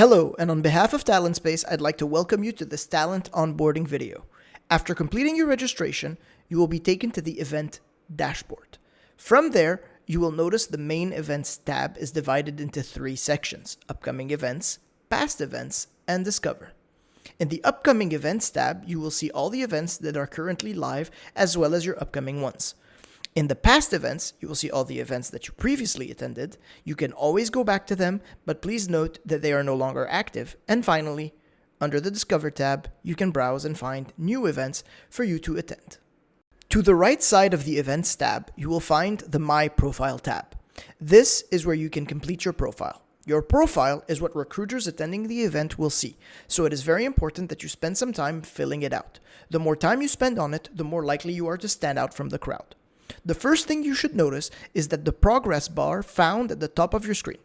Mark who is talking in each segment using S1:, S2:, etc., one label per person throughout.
S1: Hello, and on behalf of TalentSpace, I'd like to welcome you to this talent onboarding video. After completing your registration, you will be taken to the event dashboard. From there, you will notice the main events tab is divided into 3 sections: upcoming events, past events, and discover. In the upcoming events tab, you will see all the events that are currently live as well as your upcoming ones. In the past events, you will see all the events that you previously attended. You can always go back to them, but please note that they are no longer active. And finally, under the Discover tab, you can browse and find new events for you to attend. To the right side of the Events tab, you will find the My Profile tab. This is where you can complete your profile. Your profile is what recruiters attending the event will see, so it is very important that you spend some time filling it out. The more time you spend on it, the more likely you are to stand out from the crowd. The first thing you should notice is that the progress bar found at the top of your screen.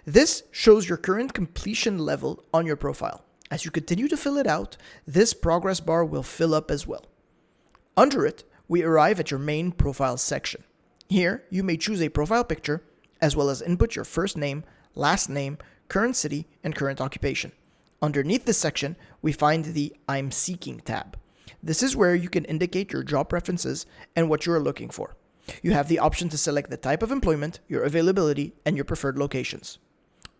S1: This shows your current completion level on your profile. As you continue to fill it out, this progress bar will fill up as well. Under it, we arrive at your main profile section. Here, you may choose a profile picture, as well as input your first name, last name, current city, and current occupation. Underneath this section, we find the I'm Seeking tab. This is where you can indicate your job preferences and what you are looking for. You have the option to select the type of employment, your availability, and your preferred locations.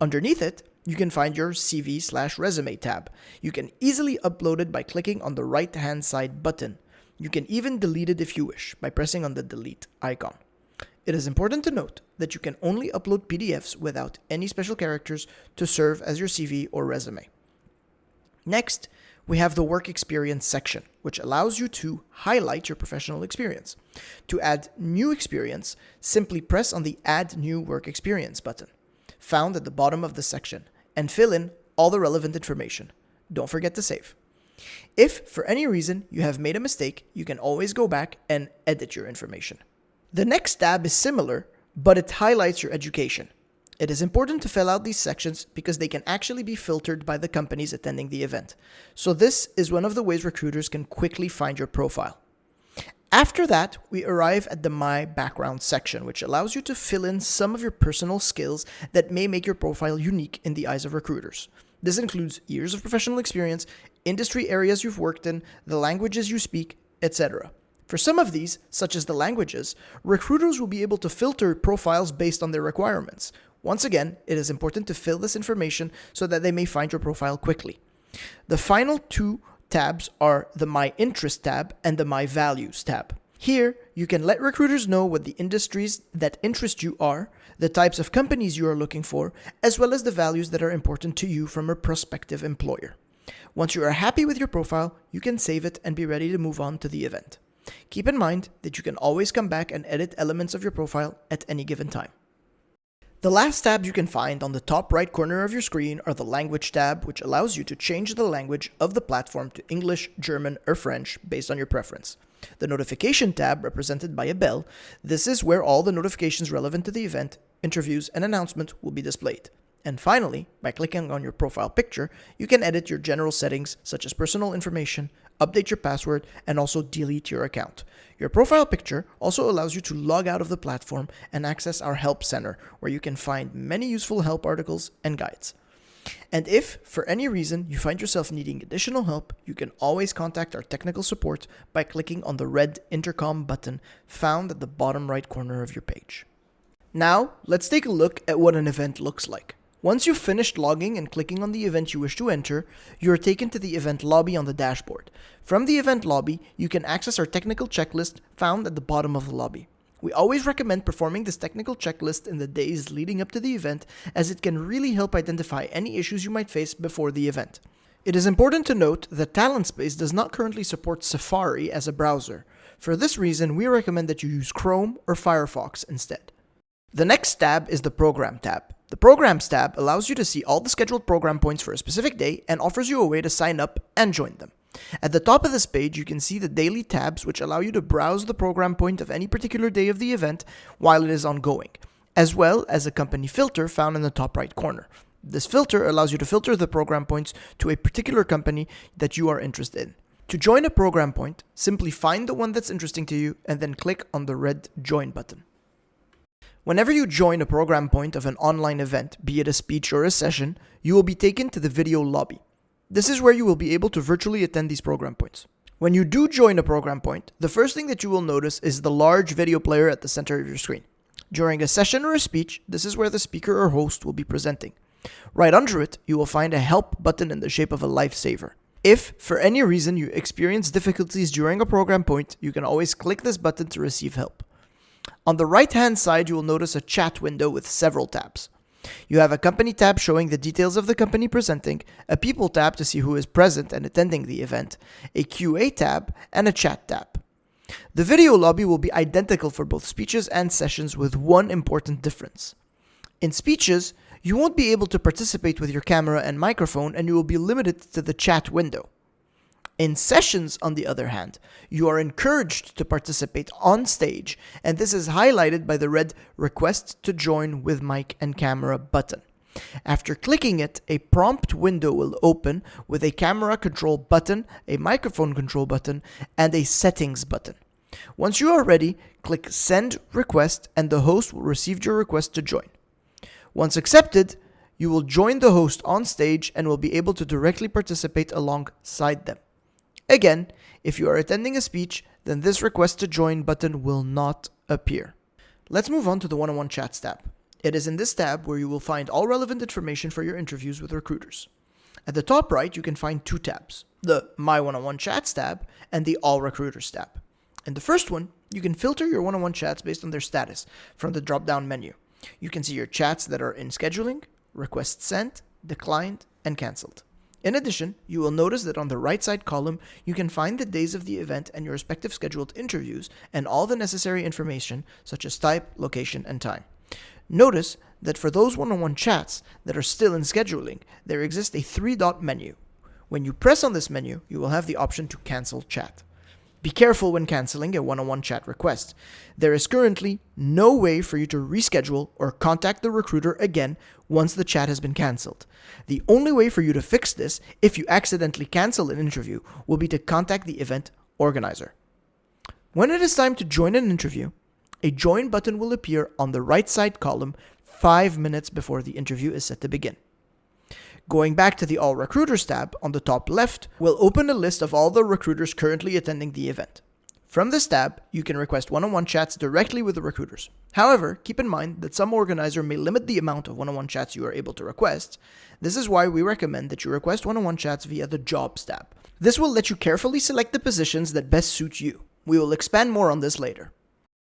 S1: Underneath it, you can find your CV/resume tab. You can easily upload it by clicking on the right-hand side button. You can even delete it if you wish by pressing on the delete icon. It is important to note that you can only upload PDFs without any special characters to serve as your CV or resume. Next, we have the work experience section, which allows you to highlight your professional experience. To add new experience, simply press on the Add New Work Experience button, found at the bottom of the section, and fill in all the relevant information. Don't forget to save. If, for any reason, you have made a mistake, you can always go back and edit your information. The next tab is similar, but it highlights your education. It is important to fill out these sections because they can actually be filtered by the companies attending the event. So this is one of the ways recruiters can quickly find your profile. After that, we arrive at the My Background section, which allows you to fill in some of your personal skills that may make your profile unique in the eyes of recruiters. This includes years of professional experience, industry areas you've worked in, the languages you speak, etc. For some of these, such as the languages, recruiters will be able to filter profiles based on their requirements. Once again, it is important to fill this information so that they may find your profile quickly. The final 2 tabs are the My Interest tab and the My Values tab. Here, you can let recruiters know what the industries that interest you are, the types of companies you are looking for, as well as the values that are important to you from a prospective employer. Once you are happy with your profile, you can save it and be ready to move on to the event. Keep in mind that you can always come back and edit elements of your profile at any given time. The last tab you can find on the top right corner of your screen are the Language tab, which allows you to change the language of the platform to English, German, or French based on your preference. The Notification tab, represented by a bell, this is where all the notifications relevant to the event, interviews, and announcement will be displayed. And finally, by clicking on your profile picture, you can edit your general settings such as personal information, update your password, and also delete your account. Your profile picture also allows you to log out of the platform and access our Help Center, where you can find many useful help articles and guides. And if, for any reason, you find yourself needing additional help, you can always contact our technical support by clicking on the red intercom button found at the bottom right corner of your page. Now, let's take a look at what an event looks like. Once you've finished logging and clicking on the event you wish to enter, you are taken to the event lobby on the dashboard. From the event lobby, you can access our technical checklist found at the bottom of the lobby. We always recommend performing this technical checklist in the days leading up to the event, as it can really help identify any issues you might face before the event. It is important to note that TalentSpace does not currently support Safari as a browser. For this reason, we recommend that you use Chrome or Firefox instead. The next tab is the Program tab. The Programs tab allows you to see all the scheduled program points for a specific day and offers you a way to sign up and join them. At the top of this page, you can see the daily tabs, which allow you to browse the program point of any particular day of the event while it is ongoing, as well as a company filter found in the top right corner. This filter allows you to filter the program points to a particular company that you are interested in. To join a program point, simply find the one that's interesting to you and then click on the red Join button. Whenever you join a program point of an online event, be it a speech or a session, you will be taken to the video lobby. This is where you will be able to virtually attend these program points. When you do join a program point, the first thing that you will notice is the large video player at the center of your screen. During a session or a speech, this is where the speaker or host will be presenting. Right under it, you will find a help button in the shape of a lifesaver. If, for any reason, you experience difficulties during a program point, you can always click this button to receive help. On the right-hand side, you will notice a chat window with several tabs. You have a company tab showing the details of the company presenting, a people tab to see who is present and attending the event, a QA tab, and a chat tab. The video lobby will be identical for both speeches and sessions with one important difference. In speeches, you won't be able to participate with your camera and microphone, and you will be limited to the chat window. In sessions, on the other hand, you are encouraged to participate on stage, and this is highlighted by the red Request to Join with Mic and Camera button. After clicking it, a prompt window will open with a camera control button, a microphone control button, and a settings button. Once you are ready, click Send Request, and the host will receive your request to join. Once accepted, you will join the host on stage and will be able to directly participate alongside them. Again, if you are attending a speech, then this Request to Join button will not appear. Let's move on to the one-on-one chats tab. It is in this tab where you will find all relevant information for your interviews with recruiters. At the top right, you can find two tabs, the My One-on-One Chats tab and the All Recruiters tab. In the first one, you can filter your one-on-one chats based on their status from the drop-down menu. You can see your chats that are in scheduling, requests sent, declined, and cancelled. In addition, you will notice that on the right side column, you can find the days of the event and your respective scheduled interviews and all the necessary information such as type, location, and time. Notice that for those one-on-one chats that are still in scheduling, there exists a three-dot menu. When you press on this menu, you will have the option to cancel chat. Be careful when canceling a one-on-one chat request. There is currently no way for you to reschedule or contact the recruiter again once the chat has been canceled. The only way for you to fix this, if you accidentally cancel an interview, will be to contact the event organizer. When it is time to join an interview, a join button will appear on the right side column 5 minutes before the interview is set to begin. Going back to the All Recruiters tab on the top left will open a list of all the recruiters currently attending the event. From this tab, you can request one-on-one chats directly with the recruiters. However, keep in mind that some organizer may limit the amount of one-on-one chats you are able to request. This is why we recommend that you request one-on-one chats via the Jobs tab. This will let you carefully select the positions that best suit you. We will expand more on this later.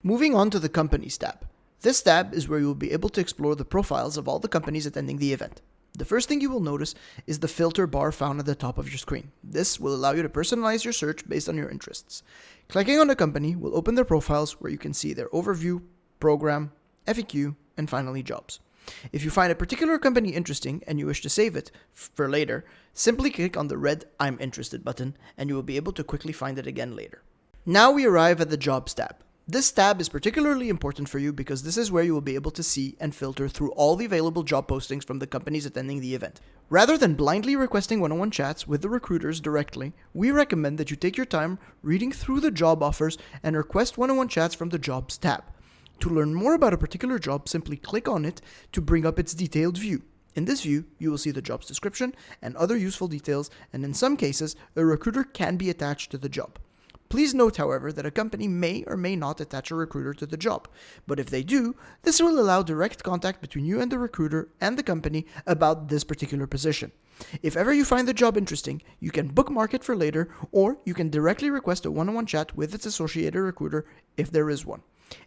S1: Moving on to the Companies tab. This tab is where you will be able to explore the profiles of all the companies attending the event. The first thing you will notice is the filter bar found at the top of your screen. This will allow you to personalize your search based on your interests. Clicking on a company will open their profiles where you can see their overview, program, FAQ, and finally jobs. If you find a particular company interesting and you wish to save it for later, simply click on the red I'm interested button and you will be able to quickly find it again later. Now we arrive at the Jobs tab. This tab is particularly important for you because this is where you will be able to see and filter through all the available job postings from the companies attending the event. Rather than blindly requesting one-on-one chats with the recruiters directly, we recommend that you take your time reading through the job offers and request one-on-one chats from the Jobs tab. To learn more about a particular job, simply click on it to bring up its detailed view. In this view, you will see the job's description and other useful details, and in some cases, a recruiter can be attached to the job. Please note, however, that a company may or may not attach a recruiter to the job, but if they do, this will allow direct contact between you and the recruiter and the company about this particular position. If ever you find the job interesting, you can bookmark it for later, or you can directly request a one-on-one chat with its associated recruiter if there is one.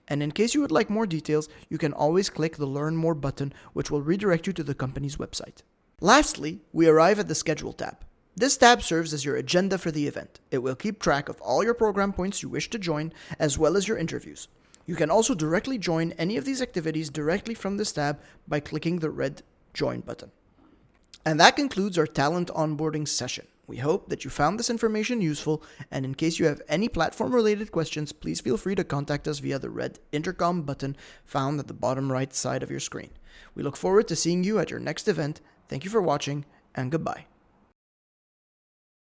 S1: And in case you would like more details, you can always click the Learn More button, which will redirect you to the company's website. Lastly, we arrive at the Schedule tab. This tab serves as your agenda for the event. It will keep track of all your program points you wish to join, as well as your interviews. You can also directly join any of these activities directly from this tab by clicking the red Join button. And that concludes our talent onboarding session. We hope that you found this information useful, and in case you have any platform-related questions, please feel free to contact us via the red Intercom button found at the bottom right side of your screen. We look forward to seeing you at your next event. Thank you for watching, and goodbye.